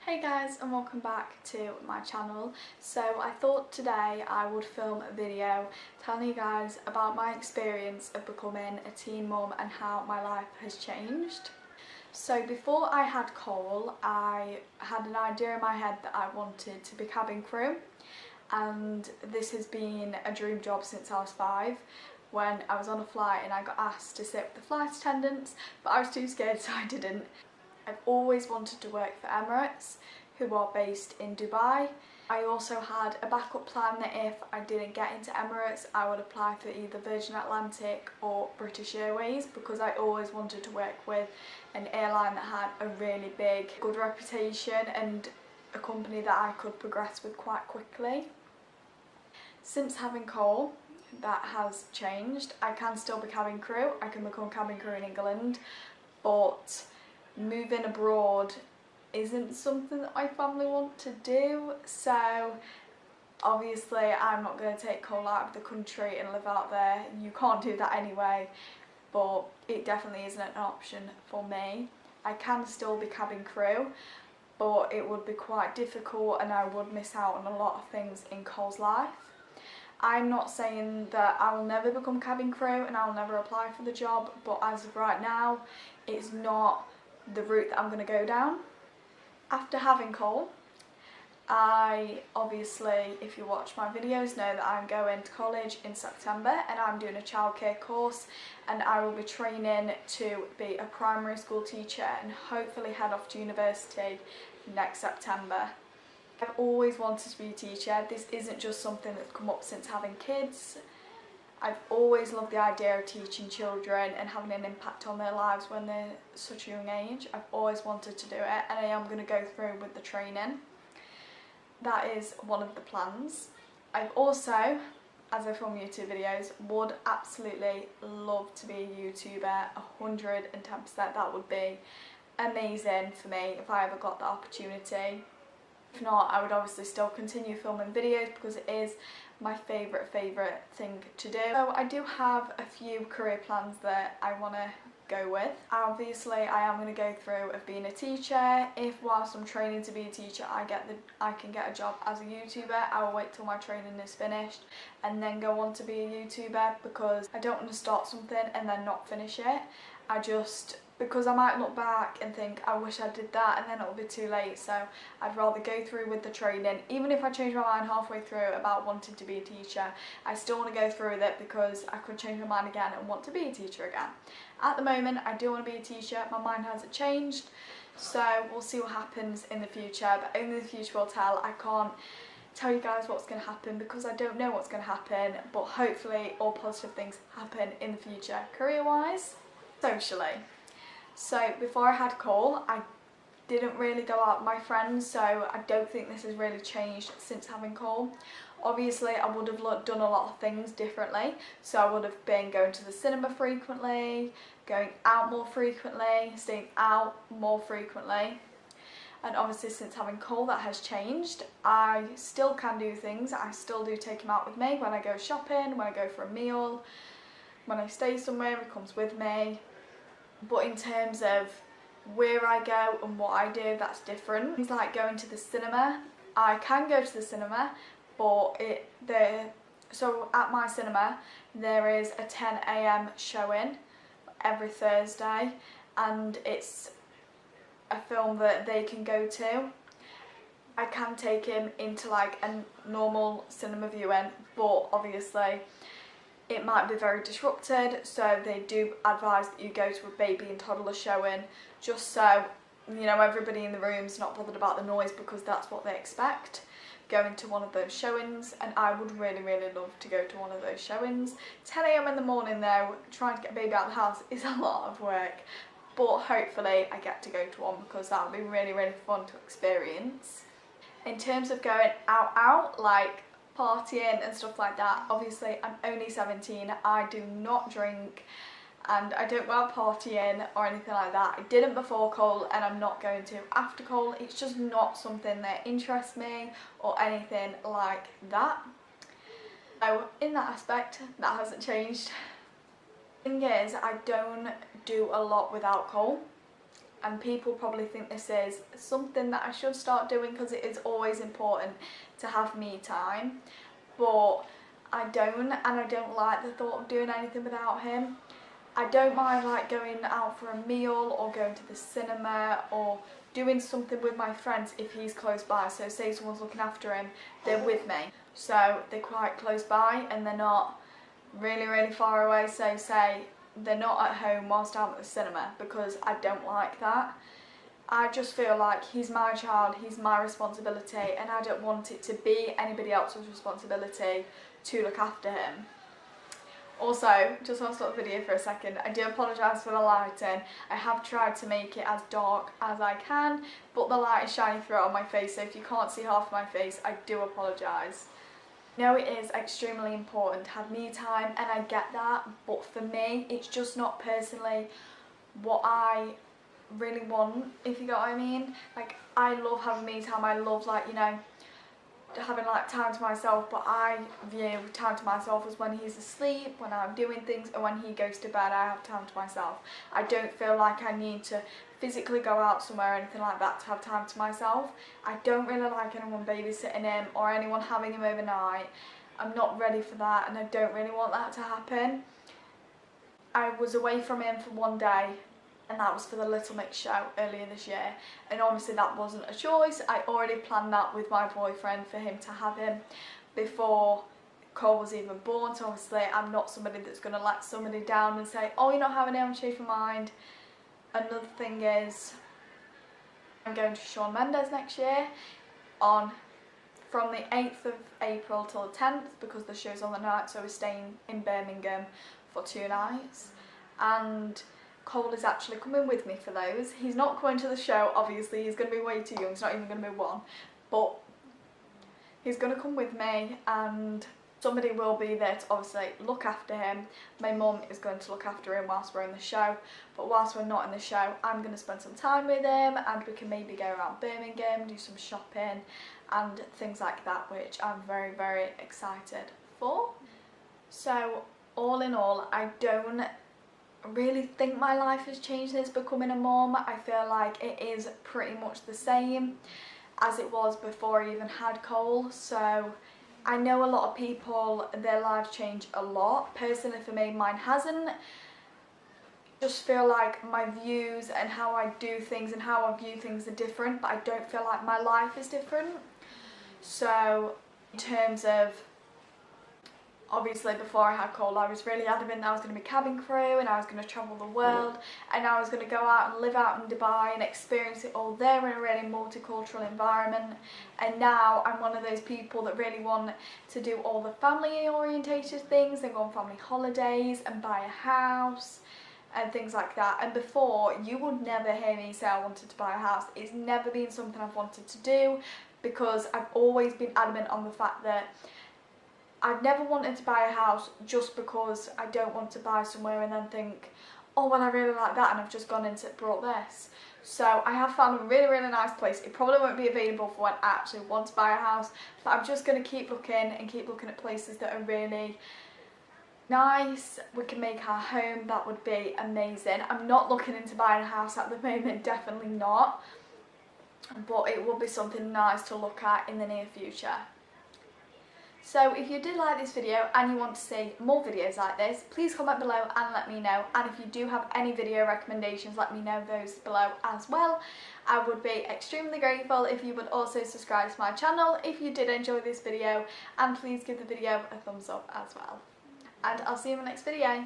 Hey guys, and welcome back to my channel. So I thought today I would film a video telling you guys about my experience of becoming a teen mum and how my life has changed. So before I had Cole, I had an idea in my head that I wanted to be cabin crew, and this has been a dream job since I was 5. When I was on a flight and I got asked to sit with the flight attendants, but I was too scared so I didn't. I've always wanted to work for Emirates, who are based in Dubai. I also had a backup plan that if I didn't get into Emirates, I would apply for either Virgin Atlantic or British Airways, because I always wanted to work with an airline that had a really big, good reputation and a company that I could progress with quite quickly. Since having Cole, that has changed. I can still be cabin crew, I can become cabin crew in England, but moving abroad isn't something that my family want to do, so obviously I'm not going to take Cole out of the country and live out there. You can't do that anyway, but it definitely isn't an option for me. I can still be cabin crew, but it would be quite difficult and I would miss out on a lot of things in Cole's life. I'm not saying that I will never become cabin crew and I will never apply for the job, but as of right now, it's not the route that I'm going to go down. After having Cole, I obviously, if you watch my videos, know that I'm going to college in September and I'm doing a childcare course, and I will be training to be a primary school teacher and hopefully head off to university next September. I've always wanted to be a teacher. This isn't just something that's come up since having kids. I've always loved the idea of teaching children and having an impact on their lives when they're such a young age. I've always wanted to do it, and I am going to go through with the training. That is one of the plans. I've also, as I film YouTube videos, would absolutely love to be a YouTuber, 110%. That would be amazing for me if I ever got the opportunity. If not, I would obviously still continue filming videos because it is my favourite thing to do. So I do have a few career plans that I want to go with. Obviously I am going to go through of being a teacher. If whilst I'm training to be a teacher I can get a job as a YouTuber, I will wait till my training is finished and then go on to be a YouTuber, because I don't want to start something and then not finish it. Because I might look back and think I wish I did that, and then it'll be too late. So I'd rather go through with the training. Even if I change my mind halfway through about wanting to be a teacher, I still want to go through with it because I could change my mind again and want to be a teacher again. At the moment I do want to be a teacher, my mind hasn't changed, so we'll see what happens in the future, but only the future will tell. I can't tell you guys what's going to happen because I don't know what's going to happen, but hopefully all positive things happen in the future, career-wise, socially. So before I had Cole, I didn't really go out with my friends, so I don't think this has really changed since having Cole. Obviously I would have done a lot of things differently, so I would have been going to the cinema frequently, going out more frequently, staying out more frequently. And obviously since having Cole that has changed. I still can do things. I still do take him out with me when I go shopping, when I go for a meal, when I stay somewhere he comes with me. But in terms of where I go and what I do, that's different. It's like going to the cinema. I can go to the cinema, but so at my cinema there is a 10 AM showing every Thursday, and it's a film that they can go to. I can take him into like a normal cinema viewing, but obviously it might be very disrupted, so they do advise that you go to a baby and toddler showing, just so you know everybody in the room's not bothered about the noise, because that's what they expect going to one of those showings. And I would really love to go to one of those showings. 10 AM in the morning though, trying to get baby out of the house is a lot of work, but hopefully I get to go to one because that would be really fun to experience. In terms of going out like partying and stuff like that, obviously I'm only 17, I do not drink and I don't go out partying or anything like that. I didn't before Cole and I'm not going to after Cole. It's just not something that interests me or anything like that. So in that aspect, that hasn't changed. The thing is, I don't do a lot without Cole. and people probably think this is something that I should start doing because it is always important to have me time, but I don't, and I don't like the thought of doing anything without him. I don't mind like going out for a meal or going to the cinema or doing something with my friends if he's close by. So say someone's looking after him, they're with me, so they're quite close by and they're not really far away. So say they're not at home whilst I'm at the cinema, because I don't like that. I just feel like he's my child, he's my responsibility, and I don't want it to be anybody else's responsibility to look after him. Also, just want to stop the video for a second, I do apologise for the lighting. I have tried to make it as dark as I can, but the light is shining through on my face, so if you can't see half of my face, I do apologise. I know it is extremely important to have me time, and I get that, but for me, it's just not personally what I really want, if you get what I mean. Like, I love having me time, I love, like, you know, having like time to myself, but I view time to myself as when he's asleep, when I'm doing things, and when he goes to bed I have time to myself. I don't feel like I need to physically go out somewhere or anything like that to have time to myself. I don't really like anyone babysitting him or anyone having him overnight. I'm not ready for that, and I don't really want that to happen. I was away from him for one day, and that was for the Little Mix show earlier this year, and obviously that wasn't a choice. I already planned that with my boyfriend for him to have him before Cole was even born, so obviously I'm not somebody that's going to let somebody down and say, oh, you're not having him, change your mind. Another thing is, I'm going to Shawn Mendes next year from the 8th of April till the 10th, because the show's on the night, so we're staying in Birmingham for 2 nights, and Cole is actually coming with me for those. He's not coming to the show, obviously, he's going to be way too young, he's not even going to be 1, but he's going to come with me, and somebody will be there to obviously look after him. My mum is going to look after him whilst we're in the show, but whilst we're not in the show, I'm going to spend some time with him, and we can maybe go around Birmingham, do some shopping and things like that, which I'm very excited for. So all in all, I don't really think my life has changed since becoming a mum. I feel like it is pretty much the same as it was before I even had Cole. So I know a lot of people, their lives change a lot. Personally for me, mine hasn't. Just feel like my views and how I do things and how I view things are different, but I don't feel like my life is different. So in terms of, obviously before I had Cole, I was really adamant that I was going to be cabin crew and I was going to travel the world and I was going to go out and live out in Dubai and experience it all there in a really multicultural environment. And now I'm one of those people that really want to do all the family orientated things and go on family holidays and buy a house and things like that. And before, you would never hear me say I wanted to buy a house. It's never been something I've wanted to do, because I've always been adamant on the fact that I've never wanted to buy a house just because I don't want to buy somewhere and then think, oh well, I really like that and I've just gone into brought this. So I have found a really nice place. It probably won't be available for when I actually want to buy a house, but I'm just going to keep looking and keep looking at places that are really nice. We can make our home, that would be amazing. I'm not looking into buying a house at the moment, definitely not, but it will be something nice to look at in the near future. So if you did like this video and you want to see more videos like this, please comment below and let me know. And if you do have any video recommendations, let me know those below as well. I would be extremely grateful if you would also subscribe to my channel if you did enjoy this video, and please give the video a thumbs up as well. And I'll see you in the next video.